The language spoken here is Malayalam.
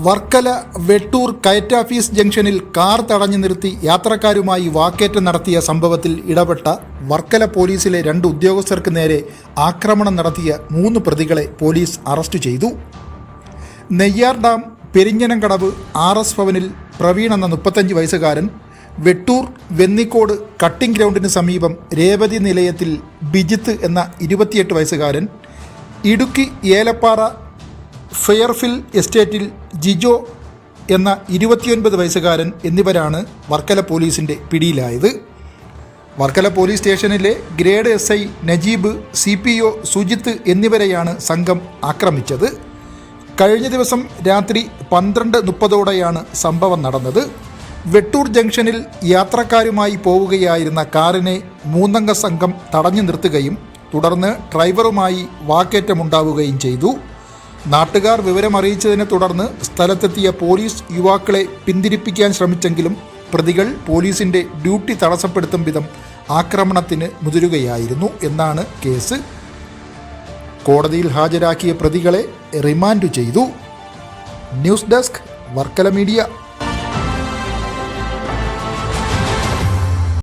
വർക്കല വെട്ടൂർ കയറ്റാഫീസ് ജംഗ്ഷനിൽ കാർ തടഞ്ഞു നിർത്തി യാത്രക്കാരുമായി വാക്കേറ്റം നടത്തിയ സംഭവത്തിൽ ഇടപെട്ട വർക്കല പോലീസിലെ 2 ഉദ്യോഗസ്ഥർക്ക് നേരെ ആക്രമണം നടത്തിയ 3 പ്രതികളെ പോലീസ് അറസ്റ്റ് ചെയ്തു. നെയ്യാർ ഡാം പെരിഞ്ഞനംകടവ് RS ഭവനിൽ പ്രവീൺ എന്ന 35 വയസ്സുകാരൻ, വെട്ടൂർ വെന്നിക്കോട് കട്ടിംഗ് ഗ്രൗണ്ടിന് സമീപം രേവതി നിലയത്തിൽ ബിജിത്ത് എന്ന 28 വയസ്സുകാരൻ, ഇടുക്കി ഏലപ്പാറ ഫെയർഫിൽ എസ്റ്റേറ്റിൽ ജിജോ എന്ന 29 വയസ്സുകാരൻ എന്നിവരാണ് വർക്കല പോലീസിൻ്റെ പിടിയിലായത്. വർക്കല പോലീസ് സ്റ്റേഷനിലെ grade SI Najeeb, CPO Sujith എന്നിവരെയാണ് സംഘം ആക്രമിച്ചത്. കഴിഞ്ഞ ദിവസം രാത്രി 12:30ഓടെയാണ് സംഭവം നടന്നത്. വെട്ടൂർ ജംഗ്ഷനിൽ യാത്രക്കാരുമായി പോവുകയായിരുന്ന കാറിനെ 3 അംഗ സംഘം തടഞ്ഞു നിർത്തുകയും തുടർന്ന് ഡ്രൈവറുമായി വാക്കേറ്റമുണ്ടാവുകയും ചെയ്തു. നാട്ടുകാർ വിവരമറിയിച്ചതിനെ തുടർന്ന് സ്ഥലത്തെത്തിയ പോലീസ് യുവാക്കളെ പിന്തിരിപ്പിക്കാൻ ശ്രമിച്ചെങ്കിലും പ്രതികൾ പോലീസിൻ്റെ ഡ്യൂട്ടി തടസ്സപ്പെടുത്തും വിധം ആക്രമണത്തിന് മുതിരുകയായിരുന്നു എന്നാണ് കേസ്. കോടതിയിൽ ഹാജരാക്കിയ പ്രതികളെ റിമാൻഡ് ചെയ്തു. News desk Varkala media.